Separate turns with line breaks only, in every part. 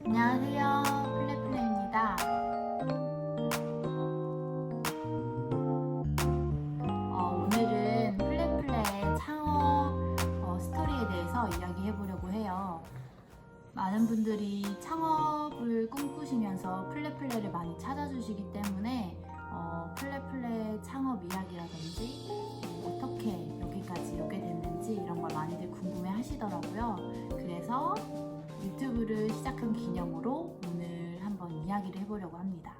안녕하세요, 플레플레입니다. 오늘은 플레플레의 창업 스토리에 대해서 이야기해 보려고 해요. 많은 분들이 창업을 꿈꾸시면서 플레플레를 많이 찾아주시기 때문에 플레플레 창업 이야기라든지 어떻게 여기까지 오게 됐는지 이런 걸 많이들 궁금해 하시더라고요. 그래서 유튜브를 시작한 기념으로 오늘 한번 이야기를 해보려고 합니다.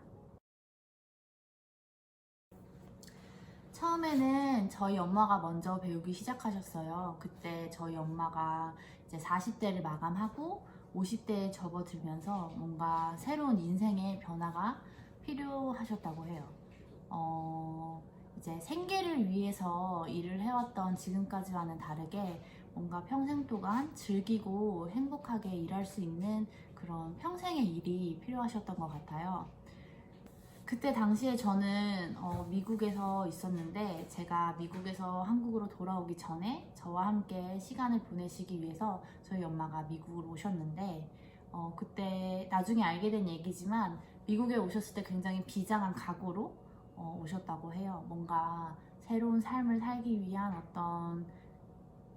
처음에는 저희 엄마가 먼저 배우기 시작하셨어요. 그때 저희 엄마가 이제 40대를 마감하고 50대에 접어들면서 뭔가 새로운 인생의 변화가 필요하셨다고 해요. 이제 생계를 위해서 일을 해왔던 지금까지와는 다르게 뭔가 평생 동안 즐기고 행복하게 일할 수 있는 그런 평생의 일이 필요하셨던 것 같아요. 그때 당시에 저는 미국에서 있었는데 제가 미국에서 한국으로 돌아오기 전에 저와 함께 시간을 보내시기 위해서 저희 엄마가 미국으로 오셨는데 그때 나중에 알게 된 얘기지만 미국에 오셨을 때 굉장히 비장한 각오로 오셨다고 해요. 뭔가 새로운 삶을 살기 위한 어떤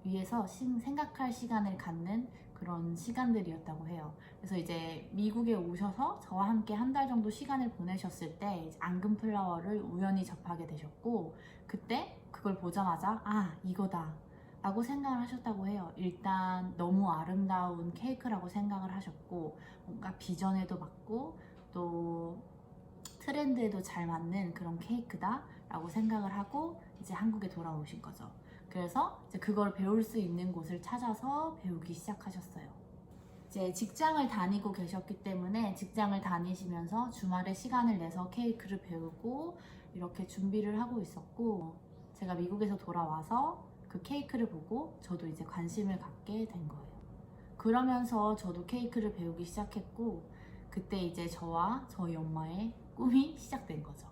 위해서 생각할 시간을 갖는 그런 시간들이었다고 해요. 그래서 이제 미국에 오셔서 저와 함께 한 달 정도 시간을 보내셨을 때 앙금플라워를 우연히 접하게 되셨고 그때 그걸 보자마자 이거다 라고 생각을 하셨다고 해요. 일단 너무 아름다운 케이크라고 생각을 하셨고 뭔가 비전에도 맞고 또 트렌드에도 잘 맞는 그런 케이크다 라고 생각을 하고 이제 한국에 돌아오신 거죠. 그래서 이제 그걸 배울 수 있는 곳을 찾아서 배우기 시작하셨어요. 이제 직장을 다니고 계셨기 때문에 직장을 다니시면서 주말에 시간을 내서 케이크를 배우고 이렇게 준비를 하고 있었고 제가 미국에서 돌아와서 그 케이크를 보고 저도 이제 관심을 갖게 된 거예요. 그러면서 저도 케이크를 배우기 시작했고 그때 이제 저와 저희 엄마의 꿈이 시작된 거죠.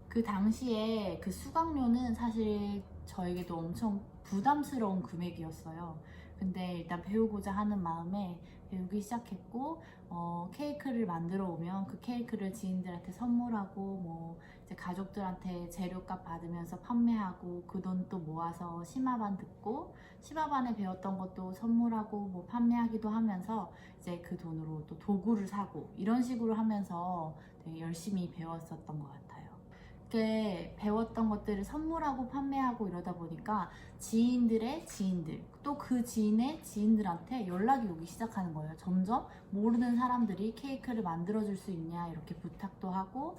그 당시에 그 수강료는 사실 저에게도 엄청 부담스러운 금액이었어요. 근데 일단 배우고자 하는 마음에 배우기 시작했고 케이크를 만들어 오면 그 케이크를 지인들한테 선물하고 뭐 이제 가족들한테 재료값 받으면서 판매하고 그 돈 또 모아서 심화반 듣고 심화반에 배웠던 것도 선물하고 뭐 판매하기도 하면서 이제 그 돈으로 또 도구를 사고 이런 식으로 하면서 되게 열심히 배웠었던 것 같아요. 이렇게 배웠던 것들을 선물하고 판매하고 이러다 보니까 지인들의 지인들 또 그 지인의 지인들한테 연락이 오기 시작하는 거예요. 점점 모르는 사람들이 케이크를 만들어 줄 수 있냐 이렇게 부탁도 하고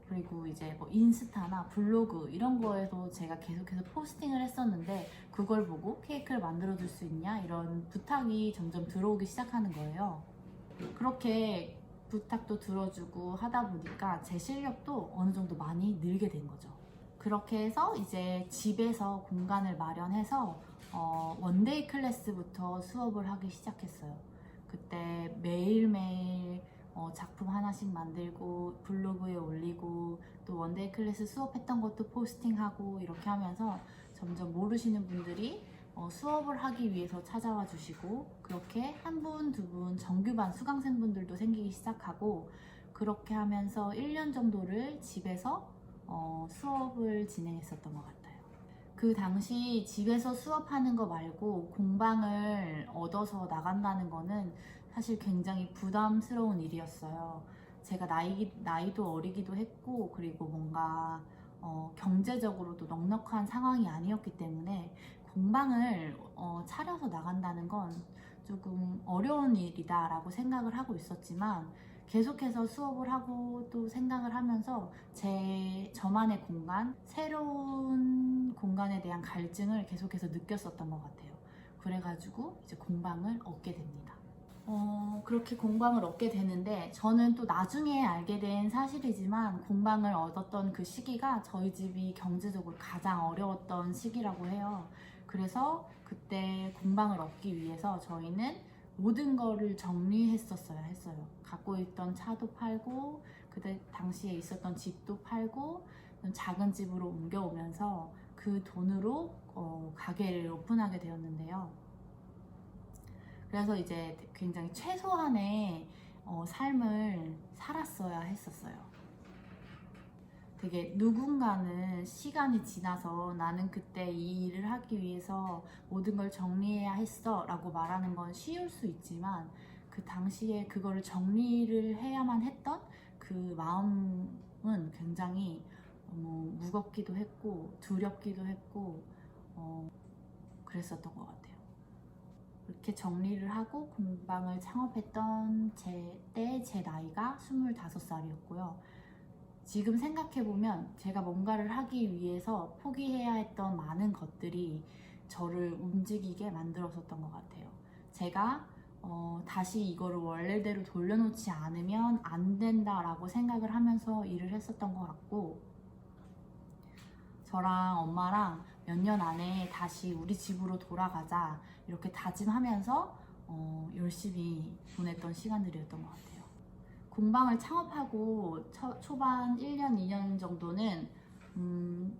그리고 이제 뭐 인스타나 블로그 이런 거에도 제가 계속해서 포스팅을 했었는데 그걸 보고 케이크를 만들어 줄 수 있냐 이런 부탁이 점점 들어오기 시작하는 거예요. 그렇게 부탁도 들어주고 하다 보니까 제 실력도 어느 정도 많이 늘게 된 거죠. 그렇게 해서 이제 집에서 공간을 마련해서 원데이 클래스부터 수업을 하기 시작했어요. 그때 매일매일 작품 하나씩 만들고 블로그에 올리고 또 원데이 클래스 수업했던 것도 포스팅하고 이렇게 하면서 점점 모르시는 분들이 수업을 하기 위해서 찾아와 주시고 그렇게 한 분, 두 분 정규반 수강생분들도 생기기 시작하고 그렇게 하면서 1년 정도를 집에서 수업을 진행했었던 것 같아요. 그 당시 집에서 수업하는 거 말고 공방을 얻어서 나간다는 거는 사실 굉장히 부담스러운 일이었어요. 제가 나이도 어리기도 했고 그리고 뭔가 경제적으로도 넉넉한 상황이 아니었기 때문에 공방을 차려서 나간다는 건 조금 어려운 일이다라고 생각을 하고 있었지만 계속해서 수업을 하고 또 생각을 하면서 저만의 공간, 새로운 공간에 대한 갈증을 계속해서 느꼈었던 것 같아요. 그래가지고 이제 공방을 얻게 됩니다. 그렇게 공방을 얻게 되는데 저는 또 나중에 알게 된 사실이지만 공방을 얻었던 그 시기가 저희 집이 경제적으로 가장 어려웠던 시기라고 해요. 그래서 그때 공방을 얻기 위해서 저희는 모든 거를 했어요. 갖고 있던 차도 팔고 그때 당시에 있었던 집도 팔고 작은 집으로 옮겨오면서 그 돈으로 가게를 오픈하게 되었는데요. 그래서 이제 굉장히 최소한의 삶을 살았어야 했었어요. 되게 누군가는 시간이 지나서 나는 그때 이 일을 하기 위해서 모든 걸 정리해야 했어 라고 말하는 건 쉬울 수 있지만 그 당시에 그거를 정리를 해야만 했던 그 마음은 굉장히 너무 무겁기도 했고 두렵기도 했고 그랬었던 것 같아요. 이렇게 정리를 하고 공방을 창업했던 제 나이가 25살이었고요. 지금 생각해보면 제가 뭔가를 하기 위해서 포기해야 했던 많은 것들이 저를 움직이게 만들었었던 것 같아요. 제가 다시 이거를 원래대로 돌려놓지 않으면 안 된다라고 생각을 하면서 일을 했었던 것 같고, 저랑 엄마랑 몇 년 안에 다시 우리 집으로 돌아가자 이렇게 다짐하면서 열심히 보냈던 시간들이었던 것 같아요. 공방을 창업하고 초반 1년, 2년 정도는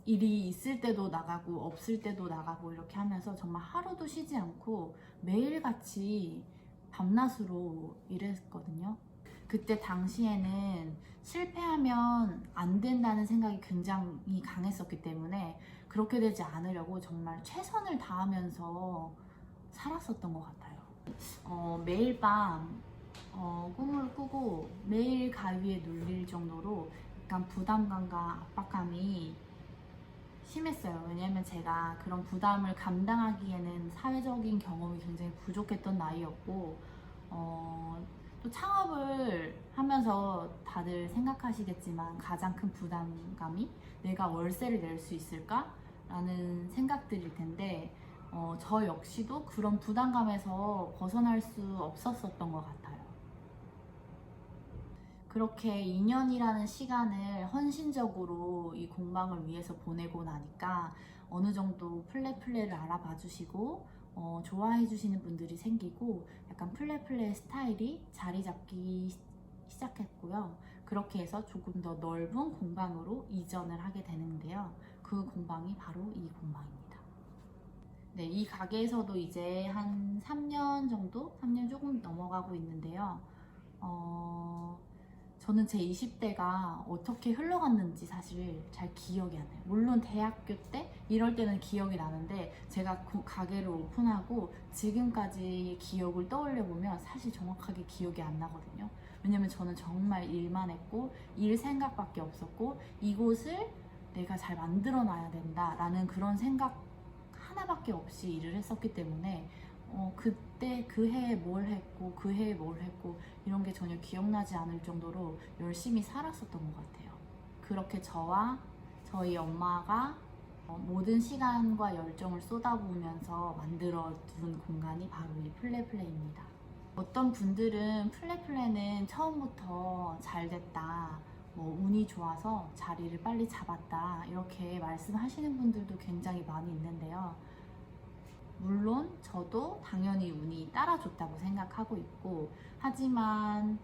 일이 있을 때도 나가고 없을 때도 나가고 이렇게 하면서 정말 하루도 쉬지 않고 매일같이 밤낮으로 일했거든요. 그때 당시에는 실패하면 안 된다는 생각이 굉장히 강했었기 때문에 그렇게 되지 않으려고 정말 최선을 다하면서 살았었던 것 같아요. 매일 밤 꿈을 꾸고 매일 가위에 눌릴 정도로 약간 부담감과 압박감이 심했어요. 왜냐면 제가 그런 부담을 감당하기에는 사회적인 경험이 굉장히 부족했던 나이였고, 또 창업을 하면서 다들 생각하시겠지만 가장 큰 부담감이 내가 월세를 낼 수 있을까? 라는 생각들일 텐데, 저 역시도 그런 부담감에서 벗어날 수 없었던 것 같아요. 그렇게 2년이라는 시간을 헌신적으로 이 공방을 위해서 보내고 나니까 어느 정도 플레플레를 알아봐 주시고 좋아해 주시는 분들이 생기고 약간 플레플레 스타일이 자리 잡기 시작했고요. 그렇게 해서 조금 더 넓은 공방으로 이전을 하게 되는데요. 그 공방이 바로 이 공방입니다. 네, 이 가게에서도 이제 한 3년 정도? 3년 조금 넘어가고 있는데요. 저는 제 20대가 어떻게 흘러갔는지 사실 잘 기억이 안 나요. 물론 대학교 때 이럴 때는 기억이 나는데 제가 가게를 오픈하고 지금까지 기억을 떠올려 보면 사실 정확하게 기억이 안 나거든요. 왜냐면 저는 정말 일만 했고 일 생각밖에 없었고 이곳을 내가 잘 만들어 놔야 된다라는 그런 생각 하나밖에 없이 일을 했었기 때문에 그때 그 해에 뭘 했고 그 해에 뭘 했고 이런 게 전혀 기억나지 않을 정도로 열심히 살았었던 것 같아요. 그렇게 저와 저희 엄마가 모든 시간과 열정을 쏟아부으면서 만들어둔 공간이 바로 이 플레플레입니다. 어떤 분들은 플레플레는 처음부터 잘 됐다, 운이 좋아서 자리를 빨리 잡았다 이렇게 말씀하시는 분들도 굉장히 많이 있는데요. 물론 저도 당연히 운이 따라줬다고 생각하고 있고, 하지만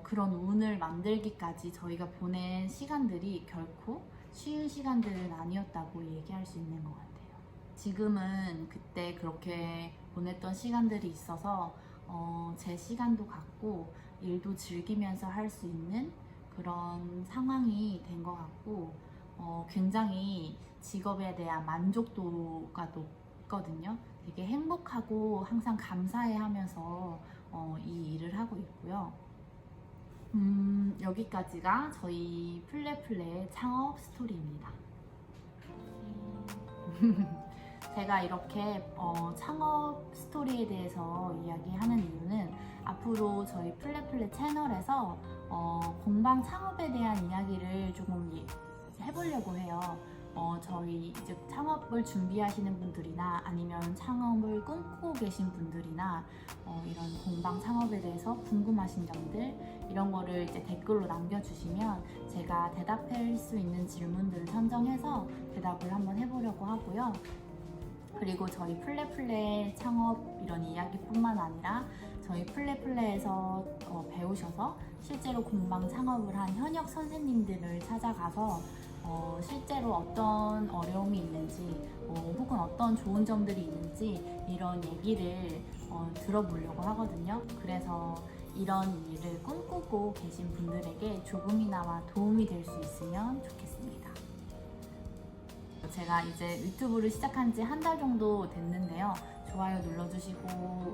그런 운을 만들기까지 저희가 보낸 시간들이 결코 쉬운 시간들은 아니었다고 얘기할 수 있는 것 같아요. 지금은 그때 그렇게 보냈던 시간들이 있어서 제 시간도 갖고 일도 즐기면서 할 수 있는 그런 상황이 된 것 같고, 굉장히 직업에 대한 만족도가 높거든요. 되게 행복하고 항상 감사해 하면서 이 일을 하고 있고요. 여기까지가 저희 플레플레 창업 스토리입니다. 제가 이렇게 창업 스토리에 대해서 이야기하는 이유는 앞으로 저희 플레플레 채널에서 공방 창업에 대한 이야기를 조금 해보려고 해요. 저희 이제 창업을 준비하시는 분들이나 아니면 창업을 꿈꾸고 계신 분들이나 이런 공방 창업에 대해서 궁금하신 점들 이런 거를 이제 댓글로 남겨주시면 제가 대답할 수 있는 질문들을 선정해서 대답을 한번 해보려고 하고요. 그리고 저희 플레플레 창업 이런 이야기뿐만 아니라 저희 플레플레에서 배우셔서 실제로 공방 창업을 한 현역 선생님들을 찾아가서 실제로 어떤 어려움이 있는지 혹은 어떤 좋은 점들이 있는지 이런 얘기를 들어보려고 하거든요. 그래서 이런 일을 꿈꾸고 계신 분들에게 조금이나마 도움이 될 수 있으면 좋겠습니다. 제가 이제 유튜브를 시작한 지 한 달 정도 됐는데요. 좋아요 눌러주시고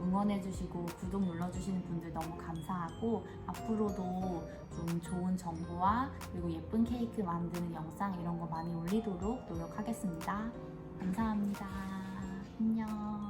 응원해주시고 구독 눌러주시는 분들 너무 감사하고, 앞으로도 좀 좋은 정보와 그리고 예쁜 케이크 만드는 영상 이런 거 많이 올리도록 노력하겠습니다. 감사합니다. 안녕.